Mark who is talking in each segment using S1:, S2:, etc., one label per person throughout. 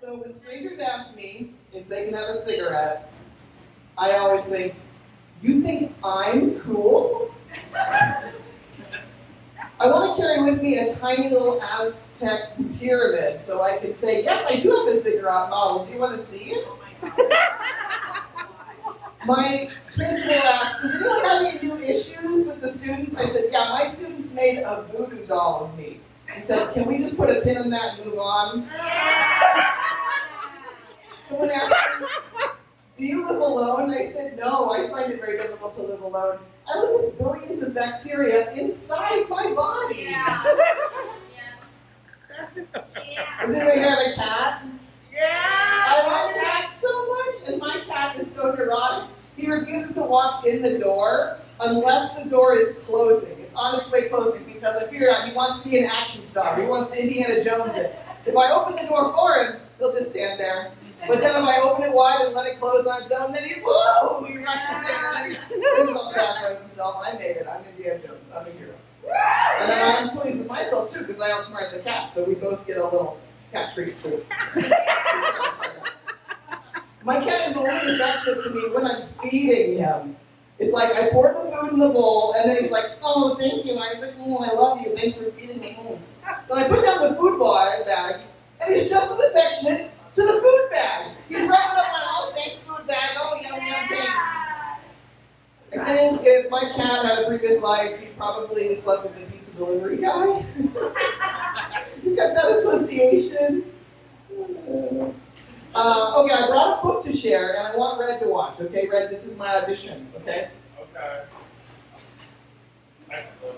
S1: So when strangers ask me if they can have a cigarette, I always think, you think I'm cool? I want to carry with me a tiny little Aztec pyramid so I can say, yes, I do have a ziggurat model. Do you want to see it? My principal asked, does anyone have any new issues with the students? I said, yeah, my students made a voodoo doll of me. He said, can we just put a pin in that and move on? Someone asked me, do you live alone? I said, no, I find it very difficult to live alone. I live with billions of bacteria inside my body. Does anybody have a cat? I love cats so much, and my cat is so neurotic. He refuses to walk in the door unless the door is closing. It's on its way closing because I figured out he wants to be an action star. He wants to Indiana Jones it. If I open the door for him, he'll just stand there. But then if I open it wide and let it close on its own, then he rushes in and then he's all satisfied with himself. I made it. I'm Indiana Jones. I'm a hero. And then I'm pleased with myself too because I outsmarted the cat, so we both get a little cat treat too. My cat is only affectionate to me when I'm feeding him. It's like I pour the food in the bowl, and then he's like, oh, thank you. I was like, oh, I love you. Thanks for feeding me. Then I put down the food bag, and he's just as affectionate to the food bag. He's rubbing up my, oh, thanks, food bag. Oh, yum, thanks. I think if my cat had a previous life, he probably slept with the pizza delivery guy. He's got that association. Okay, I brought a book to share, and I want Red to watch. Okay, Red, this is my audition. Okay.
S2: Okay.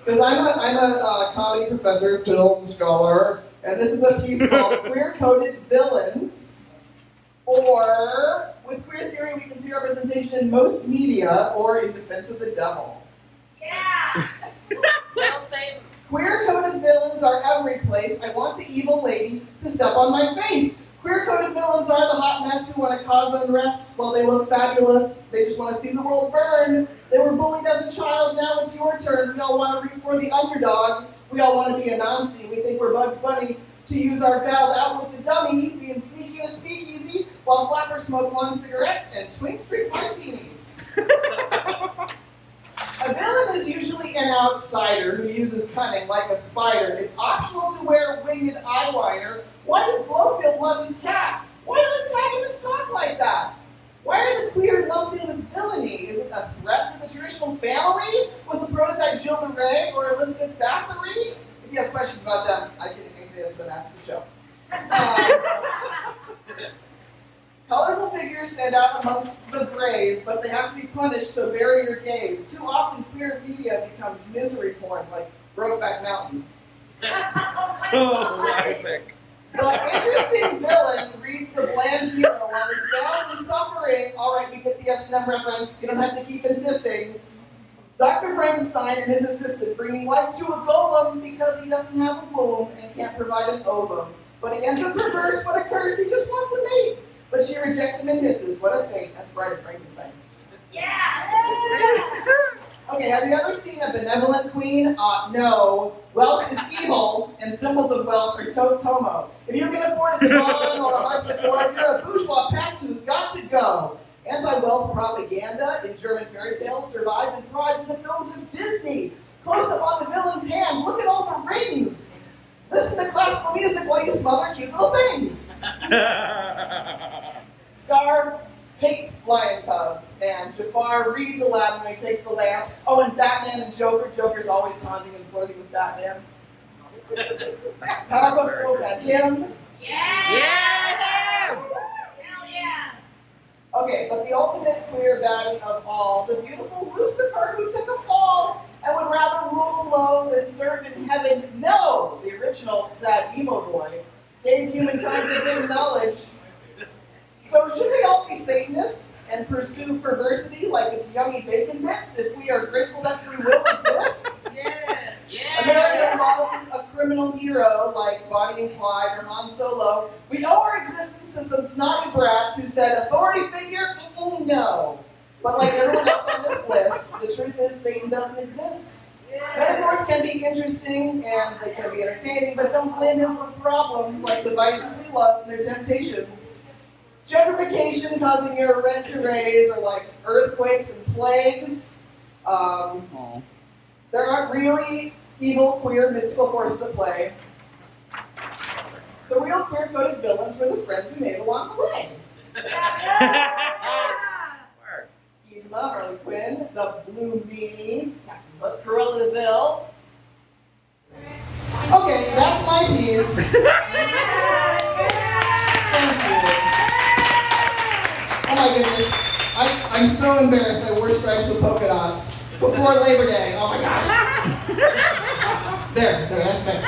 S1: Because I'm a comedy professor, film scholar, and this is a piece called Queer-Coded Villains, or with queer theory we can see representation in most media, or in defense of the devil.
S3: Yeah! Well, same.
S1: Queer-coded villains are every place. I want the evil lady to step on my face. Queer-coded villains are the hot mess who want to cause unrest while they look fabulous. They just want to see the world burn. They were bullied as a child, now it's your turn. We all want to root for the underdog. We all want to be a Nancy. We think we're Bugs Bunny to use our balled out with the dummy, being sneaky in a speakeasy while flappers smoke long cigarettes and twink drink martinis. A villain is usually an outsider who uses cunning like a spider. It's optional to wear winged eyeliner. Why does Blowfield love his cat? Why do antagonists talk like that? Why are the queer lumped in with villainy? Is it a threat to the traditional family? Was the prototype Jill DeRay or Elizabeth Bathory? If you have questions about them, I can answer them after the show. Colorful figures stand out amongst the grays, but they have to be punished, so bury your gaze. Too often, queer media becomes misery porn, like Brokeback Mountain.
S2: Oh, Isaac.
S1: The interesting villain reads the bland hero while he's down and suffering. All right, we get the S&M reference. You don't have to keep insisting. Dr. Frankenstein and his assistant bringing life to a golem because he doesn't have a womb and can't provide an ovum. But he ends up perverse, but a curse. He just wants a mate. But she rejects him and hisses. What a fate. That's Bride of Frankenstein.
S3: Yeah!
S1: Okay, have you ever seen a benevolent queen? No. Wealth is evil, and symbols of wealth are totes homo. If you can afford a divan or a harpsichord, you're a bourgeois pest who's got to go. Anti-wealth propaganda in German fairy tales survived and thrived in the films of Disney. Close up on the villain's hand, look at all the rings. Listen to classical music while you smother cute little things. Scar hates lion cubs, and Jafar reads Aladdin when he takes the lamp. Oh, and Batman and Joker. Joker's always taunting and flirting with Batman. Powerpuff Girls at him.
S3: Yeah!
S2: Yeah!
S3: Hell yeah!
S1: Okay, but the ultimate queer baddie of all, the beautiful Lucifer who took a fall and would rather rule below than serve in heaven. No! The original sad emo boy gave humankind forbidden knowledge. So should we all be Satanists and pursue perversity like it's yummy bacon bits if we are grateful that free will exists?
S3: Yeah! Yeah!
S1: America loves a criminal hero like Bonnie and Clyde or Han Solo. We owe our existence to some snotty brats who said, authority figure? No. But like everyone else on this list, the truth is Satan doesn't exist.
S3: Yeah!
S1: Metaphors can be interesting and they can be entertaining, but don't blame him for problems like the vices we love and their temptations. Gentrification causing your rent to raise, or like earthquakes and plagues. There aren't really evil, queer, mystical forces at play. The real queer-coded villains were the friends we made along the way. Yzma, Harley Quinn, the Blue Meanie, Cruella de Vil. Okay, that's my piece. Thank you. Oh my goodness. I'm so embarrassed I wore stripes with polka dots before Labor Day. Oh my gosh. There, that's it.